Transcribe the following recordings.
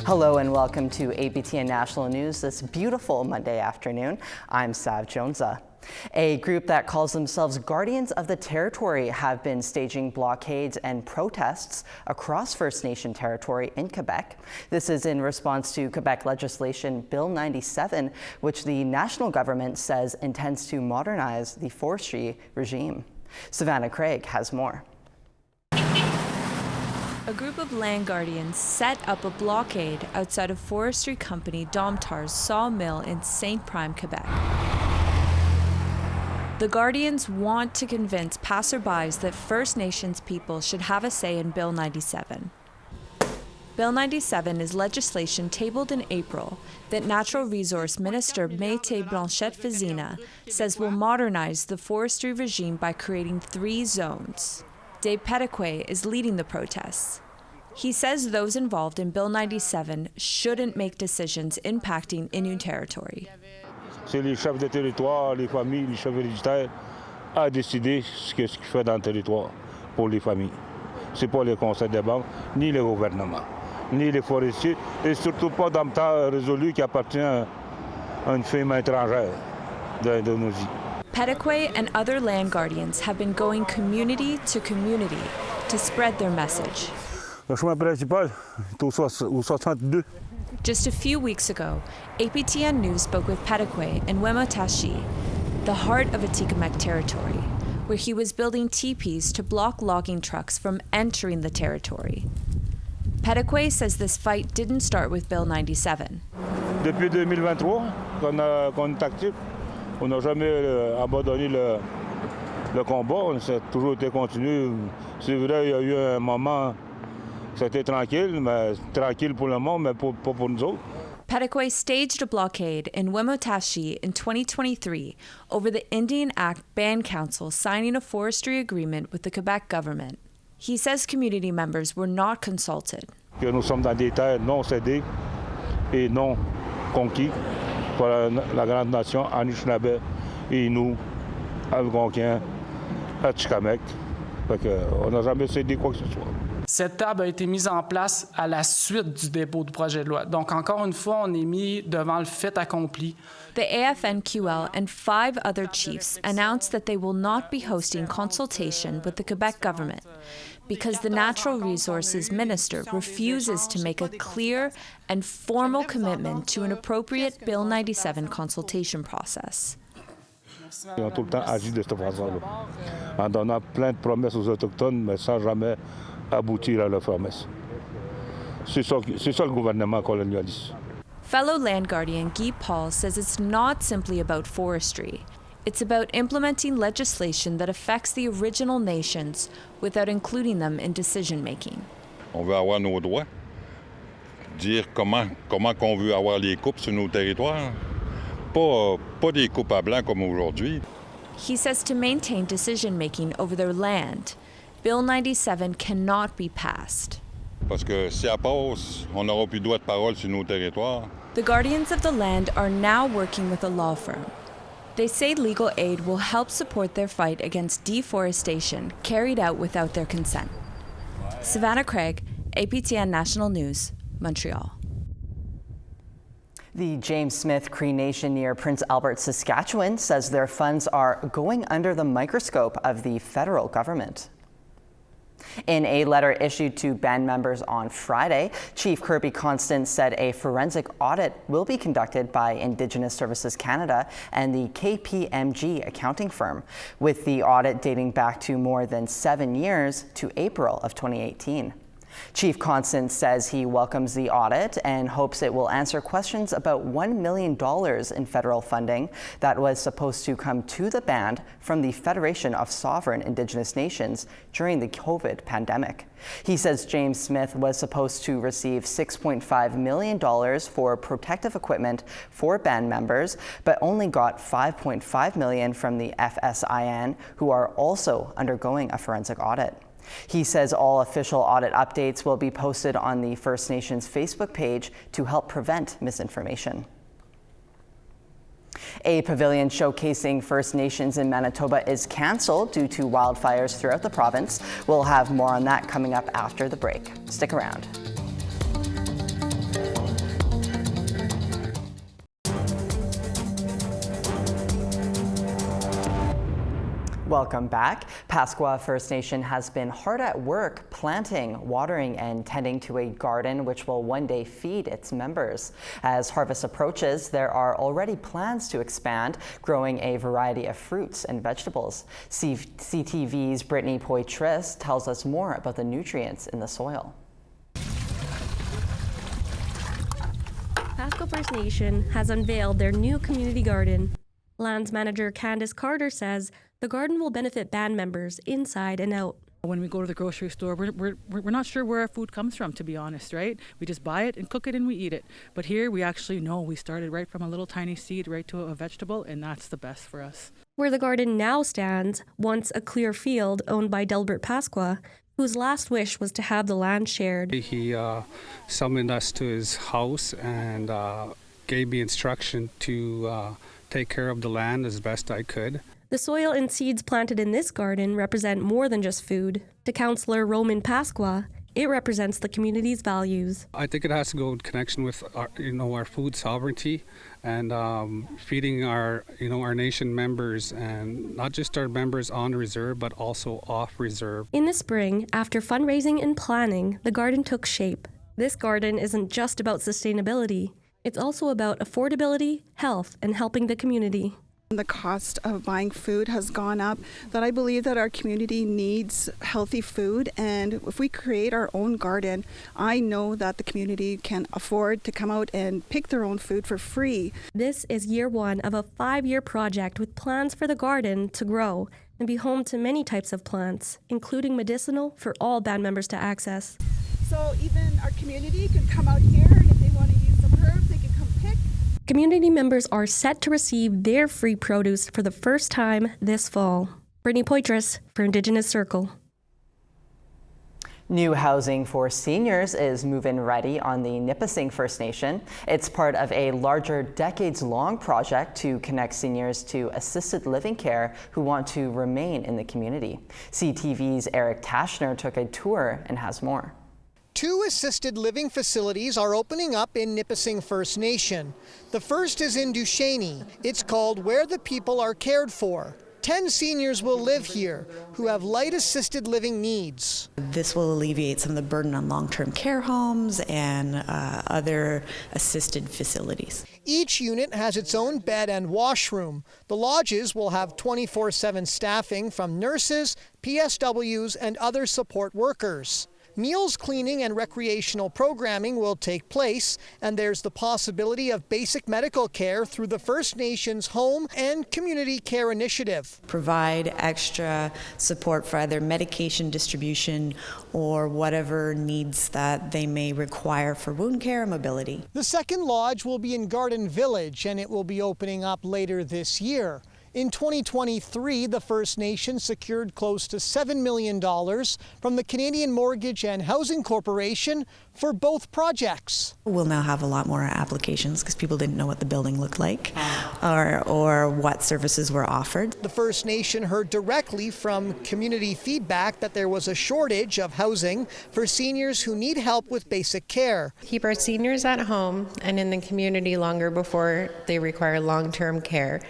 Hello and welcome to APTN National News this beautiful Monday afternoon. I'm Sav Jonza. A group that calls themselves Guardians of the Territory have been staging blockades and protests across First Nation territory in Quebec. This is in response to Quebec legislation Bill 97, which the national government says intends to modernize the forestry regime. Savannah Craig has more. A group of land guardians set up a blockade outside of forestry company Domtar's sawmill in Saint-Prime, Quebec. The Guardians want to convince passerbys that First Nations people should have a say in Bill 97. Bill 97 is legislation tabled in April that Natural Resource Minister Mayte Blanchette-Fezina says will modernize the forestry regime by creating 3 zones. Dave Petitquet is leading the protests. He says those involved in Bill 97 shouldn't make decisions impacting Innu territory. C'est les chefs de territoire, les familles, les chefs héréditaires à décider ce qu'il fait dans le territoire pour les familles. Ce n'est pas les conseils de banque, ni le gouvernement, ni les forestiers, et surtout pas dans le temps résolu qui appartient à une firme étrangère d'Indonésie. Petitquet and other land guardians have been going community to community to spread their message. Le chemin principal est au 62. Just a few weeks ago, APTN News spoke with Petitquet in Wemotashi, the heart of Atikamekw territory, where he was building teepees to block logging trucks from entering the territory. Petitquet says this fight didn't start with Bill 97. Depuis 2023, qu'on est actif, on n'a jamais abandonné le combat, on a toujours été continu. C'est vrai, il y a eu un moment. C'était tranquille, mais tranquille pour le monde, mais pas pour nous autres. Petitquet staged a blockade in Wemotashi in 2023 over the Indian Act Band Council signing a forestry agreement with the Quebec government. He says community members were not consulted. Que nous sommes dans des terres non cédées et non conquises par la grande nation Anishinaabe et nous, Algonquins, Atikamekw. On n'a jamais cédé quoi que ce soit. Cette table a été mise en place à la suite du dépôt du projet de loi. Donc, encore une fois, on est mis devant le fait accompli. The AFNQL and 5 other chiefs announced that they will not be hosting consultation with the Quebec government because the Natural Resources Minister refuses to make a clear and formal commitment to an appropriate Bill 97 consultation process. Ils ont tout le temps agi de cette façon-là, en donnant plein de promesses aux Autochtones, mais sans jamais aboutir à leurs promesses. C'est ça le gouvernement colonialiste. Fellow land guardian Guy Paul says it's not simply about forestry. It's about implementing legislation that affects the original nations without including them in decision-making. On veut avoir nos droits, dire comment qu'on veut avoir les coupes sur nos territoires. Pas des coupes à blanc comme aujourd'hui. He says to maintain decision-making over their land, Bill 97 cannot be passed. Parce que si elle passe, on n'aura plus droit de parole sur nos territoires. The Guardians of the Land are now working with a law firm. They say legal aid will help support their fight against deforestation carried out without their consent. Savannah Craig, APTN National News, Montreal. The James Smith Cree Nation near Prince Albert, Saskatchewan says their funds are going under the microscope of the federal government. In a letter issued to band members on Friday, Chief Kirby Constant said a forensic audit will be conducted by Indigenous Services Canada and the KPMG accounting firm, with the audit dating back to more than 7 years to April of 2018. Chief Constant says he welcomes the audit and hopes it will answer questions about $1 million in federal funding that was supposed to come to the band from the Federation of Sovereign Indigenous Nations during the COVID pandemic. He says James Smith was supposed to receive $6.5 million for protective equipment for band members, but only got $5.5 million from the FSIN, who are also undergoing a forensic audit. He says all official audit updates will be posted on the First Nations Facebook page to help prevent misinformation. A pavilion showcasing First Nations in Manitoba is cancelled due to wildfires throughout the province. We'll have more on that coming up after the break. Stick around. Welcome back. Pasqua First Nation has been hard at work planting, watering, and tending to a garden which will one day feed its members. As harvest approaches, there are already plans to expand, growing a variety of fruits and vegetables. CTV's Brittany Poitras tells us more about the nutrients in the soil. Pasqua First Nation has unveiled their new community garden. Lands manager Candace Carter says the garden will benefit band members inside and out. When we go to the grocery store, we're not sure where our food comes from, to be honest, right? We just buy it and cook it and we eat it. But here we actually know we started right from a little tiny seed right to a vegetable, and that's the best for us. Where the garden now stands, once a clear field owned by Delbert Pasqua, whose last wish was to have the land shared. He summoned us to his house and gave me instruction to take care of the land as best I could. The soil and seeds planted in this garden represent more than just food. To Councillor Roman Pasqua, it represents the community's values. I think it has to go in connection with our food sovereignty and feeding our nation members, and not just our members on reserve but also off reserve. In the spring, after fundraising and planning, the garden took shape. This garden isn't just about sustainability. It's also about affordability, health, and helping the community. The cost of buying food has gone up, that I believe that our community needs healthy food, and if we create our own garden, I know that the community can afford to come out and pick their own food for free. This is year one of a 5-year project with plans for the garden to grow and be home to many types of plants, including medicinal for all band members to access. So even our community can come out here, and if they want to use some herbs, they can come pick. Community members are set to receive their free produce for the first time this fall. Brittany Poitras for Indigenous Circle. New housing for seniors is move-in ready on the Nipissing First Nation. It's part of a larger decades-long project to connect seniors to assisted living care who want to remain in the community. CTV's Eric Tashner took a tour and has more. 2 assisted living facilities are opening up in Nipissing First Nation. The first is in Duchesne. It's called Where the People Are Cared For. 10 seniors will live here who have light assisted living needs. This will alleviate some of the burden on long-term care homes and other assisted facilities. Each unit has its own bed and washroom. The lodges will have 24/7 staffing from nurses, PSWs, and other support workers. Meals, cleaning, and recreational programming will take place, and there's the possibility of basic medical care through the First Nations Home and Community Care Initiative. Provide extra support for either medication distribution or whatever needs that they may require for wound care and mobility. The second lodge will be in Garden Village, and it will be opening up later this year. In 2023, the First Nation secured close to $7 million from the Canadian Mortgage and Housing Corporation for both projects. We'll now have a lot more applications because people didn't know what the building looked like or what services were offered. The First Nation heard directly from community feedback that there was a shortage of housing for seniors who need help with basic care. Keep our seniors at home and in the community longer before they require long-term care,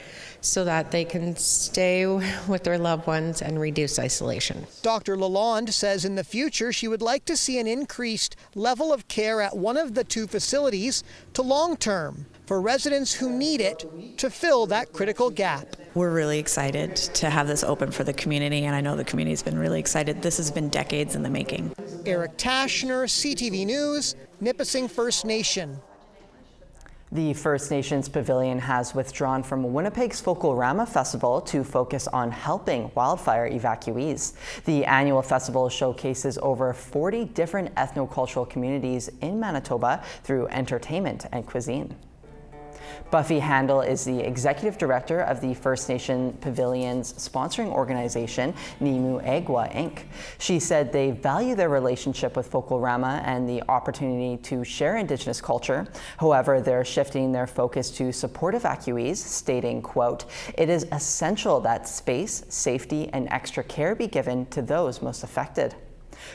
so that they can stay with their loved ones and reduce isolation. Dr. Lalonde says in the future she would like to see an increased level of care at one of the 2 facilities to long-term for residents who need it to fill that critical gap. We're really excited to have this open for the community, and I know the community's been really excited. This has been decades in the making. Eric Tashner, CTV News, Nipissing First Nation. The First Nations Pavilion has withdrawn from Winnipeg's Folklorama Festival to focus on helping wildfire evacuees. The annual festival showcases over 40 different ethnocultural communities in Manitoba through entertainment and cuisine. Buffy Handel is the executive director of the First Nation Pavilion's sponsoring organization, Nimu Egwa Inc. She said they value their relationship with Folklorama and the opportunity to share Indigenous culture. However, they're shifting their focus to support evacuees, stating, quote, "It is essential that space, safety, and extra care be given to those most affected."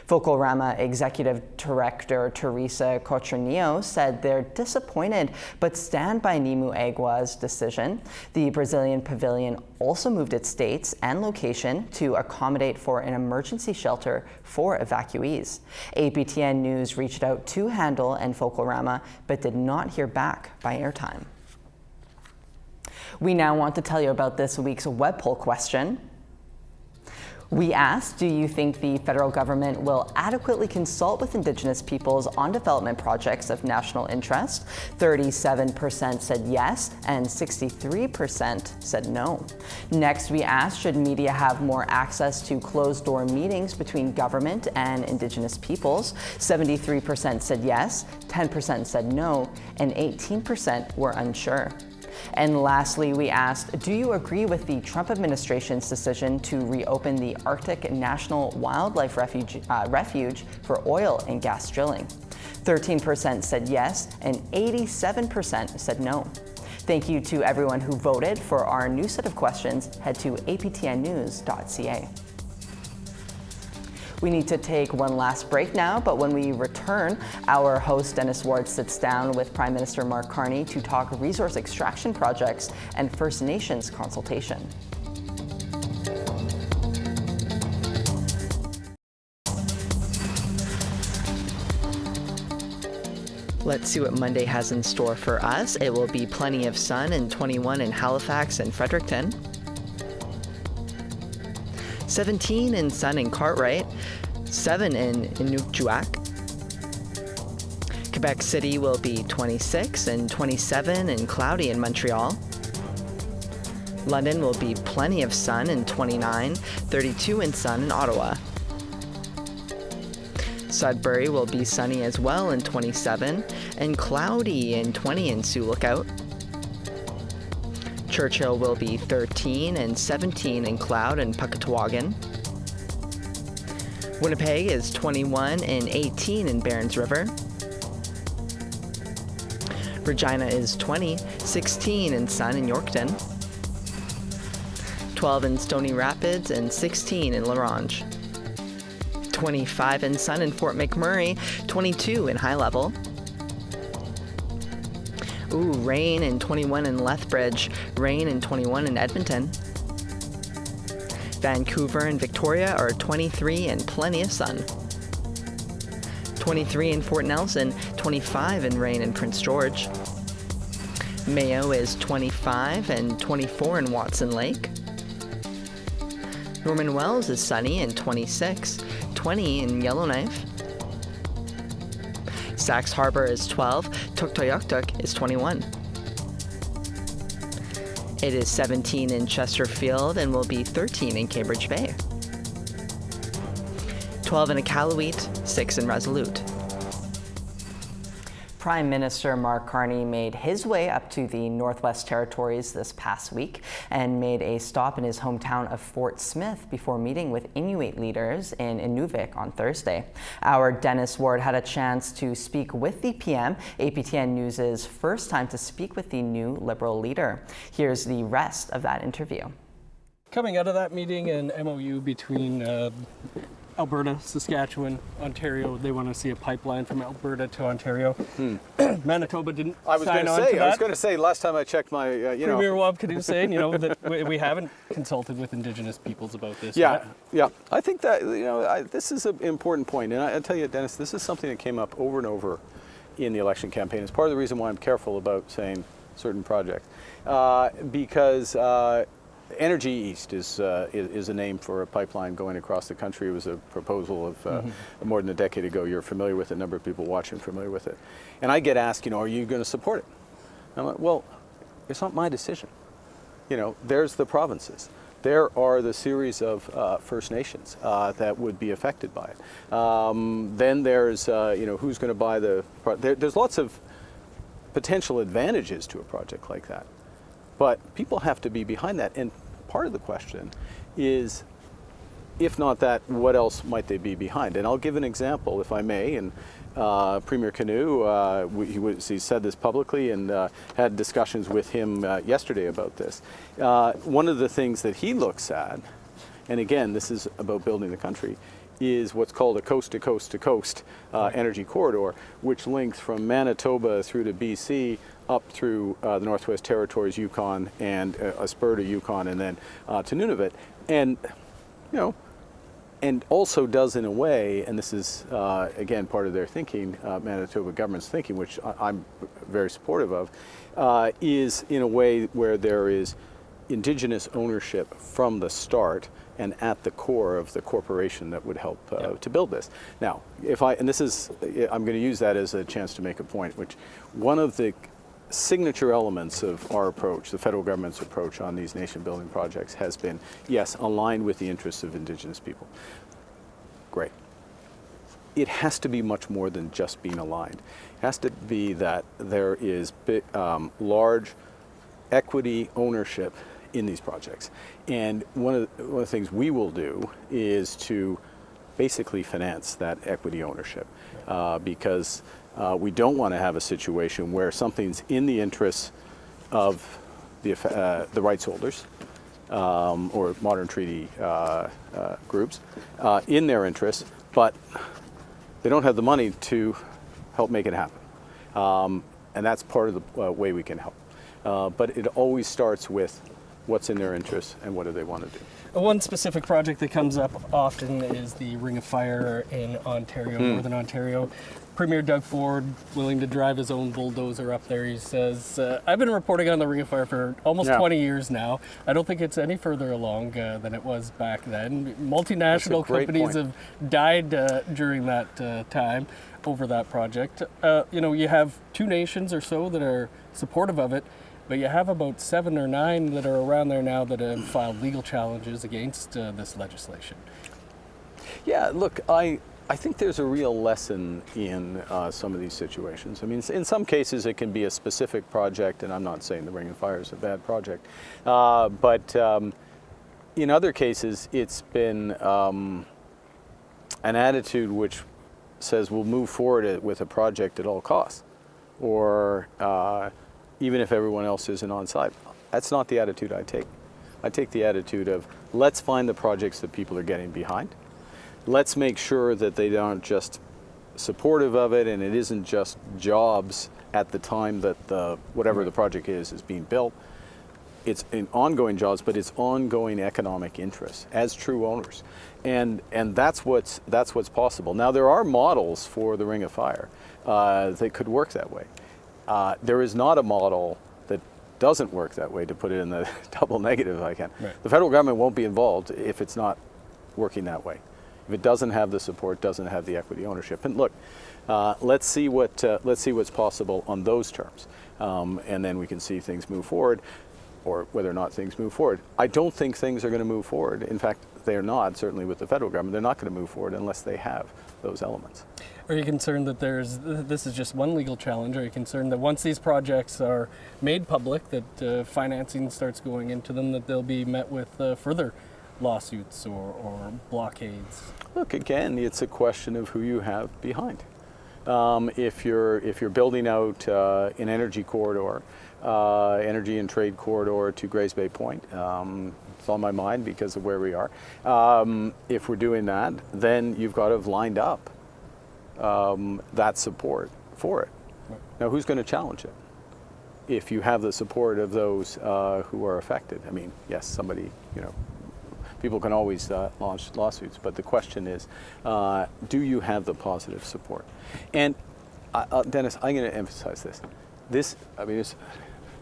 Focolrama Executive Director Teresa Cotronillo said they're disappointed but stand by Nimuegua's decision. The Brazilian pavilion also moved its dates and location to accommodate for an emergency shelter for evacuees. APTN News reached out to Handel and Focolrama but did not hear back by airtime. We now want to tell you about this week's web poll question. We asked, do you think the federal government will adequately consult with Indigenous peoples on development projects of national interest? 37% said yes, and 63% said no. Next, we asked, should media have more access to closed-door meetings between government and Indigenous peoples? 73% said yes, 10% said no, and 18% were unsure. And lastly, we asked, do you agree with the Trump administration's decision to reopen the Arctic National Wildlife Refuge for oil and gas drilling? 13% said yes, and 87% said no. Thank you to everyone who voted. For our new set of questions, head to aptnnews.ca. We need to take one last break now, but when we return, our host Dennis Ward sits down with Prime Minister Mark Carney to talk resource extraction projects and First Nations consultation. Let's see what Monday has in store for us. It will be plenty of sun and 21 in Halifax and Fredericton. 17 in sun in Cartwright, 7 in Inukjuak. Quebec City will be 26 and 27 and cloudy in Montreal. London will be plenty of sun and 29, 32 in sun in Ottawa. Sudbury will be sunny as well in 27 and cloudy and 20 in Sioux Lookout. Churchill will be 13 and 17 in cloud in Puckatawagan. Winnipeg is 21 and 18 in Barons River. Regina is 20, 16 in sun in Yorkton. 12 in Stony Rapids and 16 in La Ronge. 25 in sun in Fort McMurray, 22 in High Level. Rain and 21 in Lethbridge, rain and 21 in Edmonton. Vancouver and Victoria are 23 and plenty of sun. 23 in Fort Nelson, 25 in rain in Prince George. Mayo is 25 and 24 in Watson Lake. Norman Wells is sunny and 26, 20 in Yellowknife. Sax Harbor is 12, Tuktoyaktuk is 21. It is 17 in Chesterfield and will be 13 in Cambridge Bay. 12 in Iqaluit, 6 in Resolute. Prime Minister Mark Carney made his way up to the Northwest Territories this past week and made a stop in his hometown of Fort Smith before meeting with Inuit leaders in Inuvik on Thursday. Our Dennis Ward had a chance to speak with the PM, APTN News' first time to speak with the new Liberal leader. Here's the rest of that interview. Coming out of that meeting, an MOU between Alberta, Saskatchewan, Ontario. They want to see a pipeline from Alberta to Ontario. Manitoba didn't sign on to that. I was going to say, last time I checked my, Premier Wab Kidu saying, that we haven't consulted with Indigenous peoples about this. Yeah. I think that, this is an important point. And I tell you, Dennis, this is something that came up over and over in the election campaign. It's part of the reason why I'm careful about saying certain projects. Because Energy East is a name for a pipeline going across the country. It was a proposal of more than a decade ago. You're familiar with it. A number of people watching are familiar with it. And I get asked, are you going to support it? I'm like, well, it's not my decision. There's the provinces. There are the series of First Nations that would be affected by it. Then there's, who's going to buy the... There's lots of potential advantages to a project like that. But people have to be behind that. And part of the question is, if not that, what else might they be behind? And I'll give an example, if I may. And Premier Canoe, he said this publicly and had discussions with him yesterday about this. One of the things that he looks at, and again, this is about building the country, is what's called a coast-to-coast-to-coast energy corridor, which links from Manitoba through to BC, up through the Northwest Territories, Yukon, and a spur to Yukon, and then to Nunavut. And, you know, and also does in a way, and this is, again, part of their thinking, Manitoba government's thinking, which I'm very supportive of, is in a way where there is Indigenous ownership from the start and at the core of the corporation that would help to build this. Now, I'm going to use that as a chance to make a point, which one of the signature elements of our approach, the federal government's approach on these nation building projects, has been, yes, aligned with the interests of Indigenous people. Great. It has to be much more than just being aligned. It has to be that there is large equity ownership in these projects. And one of the things we will do is to basically finance that equity ownership because we don't want to have a situation where something's in the interests of the rights holders or modern treaty groups in their interests, but they don't have the money to help make it happen. And that's part of the way we can help. But it always starts with what's in their interests and what do they want to do. One specific project that comes up often is the Ring of Fire in Ontario, Northern Ontario. Premier Doug Ford, willing to drive his own bulldozer up there, he says, I've been reporting on the Ring of Fire for almost 20 years now. I don't think it's any further along than it was back then. Multinational companies have died during that time over that project. You know, you have 2 nations or so that are supportive of it, but you have about 7 or 9 that are around there now that have filed legal challenges against this legislation. Yeah, look, I think there's a real lesson in some of these situations. I mean, in some cases it can be a specific project, and I'm not saying the Ring of Fire is a bad project, but in other cases it's been an attitude which says we'll move forward with a project at all costs, or even if everyone else isn't on side. That's not the attitude I take. I take the attitude of let's find the projects that people are getting behind. Let's make sure that they aren't just supportive of it and it isn't just jobs at the time that whatever the project is being built. It's in ongoing jobs, but it's ongoing economic interests as true owners. And that's what's possible. Now, there are models for the Ring of Fire that could work that way. There is not a model that doesn't work that way, to put it in the double negative if I can. Right. The federal government won't be involved if it's not working that way. If it doesn't have the support, doesn't have the equity ownership. And look, let's see what's possible on those terms. And then we can see things move forward, or whether or not things move forward. I don't think things are going to move forward. In fact, they're not, certainly with the federal government. They're not going to move forward unless they have those elements. Are you concerned that this is just one legal challenge? Are you concerned that once these projects are made public, that financing starts going into them, that they'll be met with further lawsuits or blockades? Look, again, it's a question of who you have behind. If you're building out an energy corridor, energy and trade corridor to Grays Bay Point, it's on my mind because of where we are. If we're doing that, then you've got to have lined up that support for it. Now, who's going to challenge it? If you have the support of those who are affected. I mean, yes, somebody, people can always launch lawsuits, but the question is, do you have the positive support? And Dennis, I'm going to emphasize this. This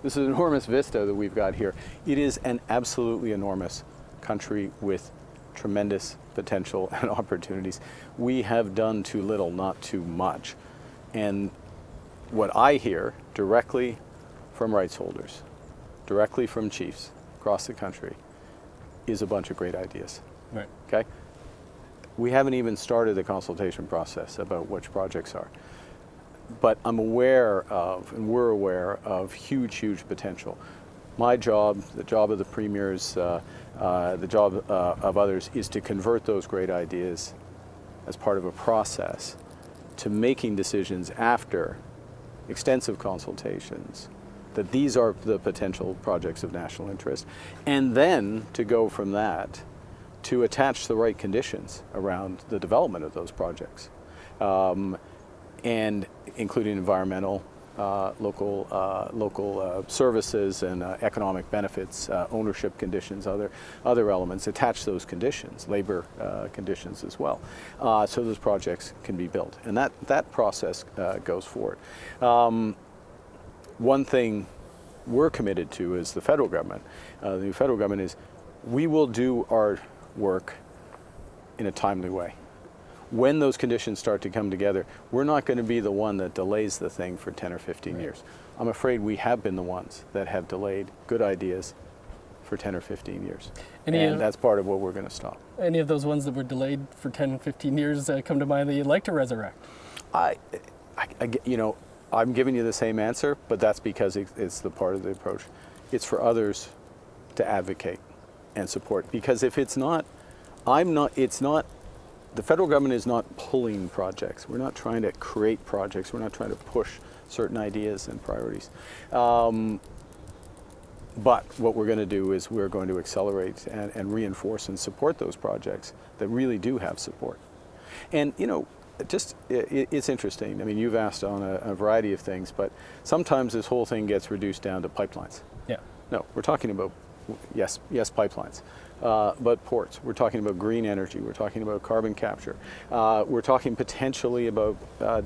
is an enormous vista that we've got here. It is an absolutely enormous country with tremendous potential and opportunities. We have done too little, not too much. And what I hear directly from rights holders, directly from chiefs across the country, is a bunch of great ideas. Right. Okay? We haven't even started the consultation process about which projects are. But I'm aware of, and we're aware of, huge, huge potential. My job, the job of the premiers, the job of others, is to convert those great ideas as part of a process to making decisions after extensive consultations that these are the potential projects of national interest, and then to go from that to attach the right conditions around the development of those projects, and including environmental, local services and economic benefits, ownership conditions, other elements. Attach those conditions, labor conditions as well, so those projects can be built, and that process goes forward. One thing we're committed to as the federal government, the new federal government, is we will do our work in a timely way. When those conditions start to come together, we're not going to be the one that delays the thing for 10 or 15 years. I'm afraid we have been the ones that have delayed good ideas for 10 or 15 years. And that's part of what we're going to stop. Any of those ones that were delayed for 10, 15 years come to mind that you'd like to resurrect? I'm giving you the same answer, but that's because it's the part of the approach. It's for others to advocate and support. Because if it's not, the federal government is not pulling projects. We're not trying to create projects. We're not trying to push certain ideas and priorities. But what we're going to do is we're going to accelerate and reinforce and support those projects that really do have support. And, it's interesting. I mean, you've asked on a variety of things, but sometimes this whole thing gets reduced down to pipelines. Yeah. No, we're talking about, yes, pipelines, but ports. We're talking about green energy. We're talking about carbon capture. We're talking potentially about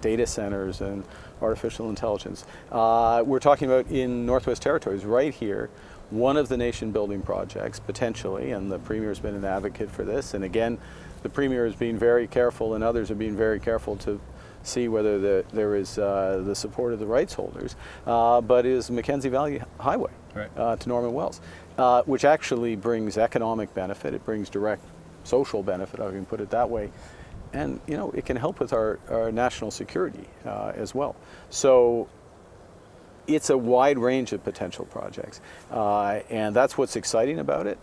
data centers and artificial intelligence. We're talking about in Northwest Territories, right here, one of the nation building projects, potentially, and the Premier's been an advocate for this, and again, the Premier is being very careful and others are being very careful to see whether there is the support of the rights holders, but is Mackenzie Valley Highway to Norman Wells, which actually brings economic benefit, it brings direct social benefit, I can put it that way, and it can help with our national security as well. So it's a wide range of potential projects, and that's what's exciting about it.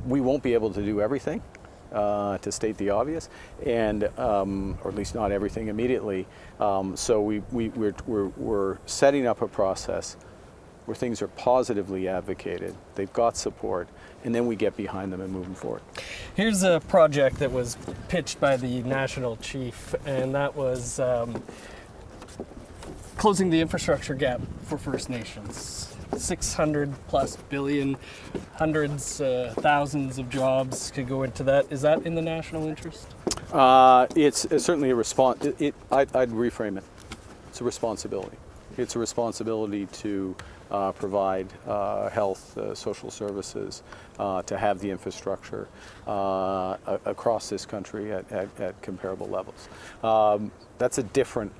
We won't be able to do everything, to state the obvious, and or at least not everything immediately. So we're setting up a process where things are positively advocated, they've got support, and then we get behind them and move them forward. Here's a project that was pitched by the national chief, and that was closing the infrastructure gap for First Nations. 600 plus billion, hundreds, thousands of jobs could go into that. Is that in the national interest? It's certainly a response. I'd reframe it. It's a responsibility. It's a responsibility to provide health, social services, to have the infrastructure across this country at comparable levels. That's a different.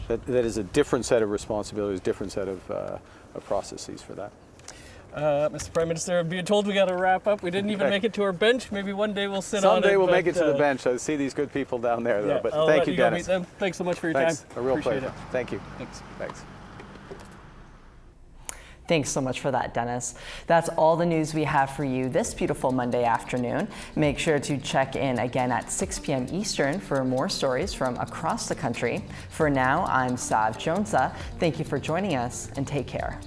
That is a different set of responsibilities, different set of processes for that. Mr. Prime Minister, I'm being told we got to wrap up. We didn't even make it to our bench. Maybe one day we'll sit on it. Someday we'll make it to the bench. I see these good people down there, though. But thank you, Dennis. Thanks so much for your time. Thanks. A real Appreciate pleasure. it. Thank you. Thanks. Thanks so much for that, Dennis. That's all the news we have for you this beautiful Monday afternoon. Make sure to check in again at 6 p.m. Eastern for more stories from across the country. For now, I'm Sav Jonesa. Thank you for joining us and take care.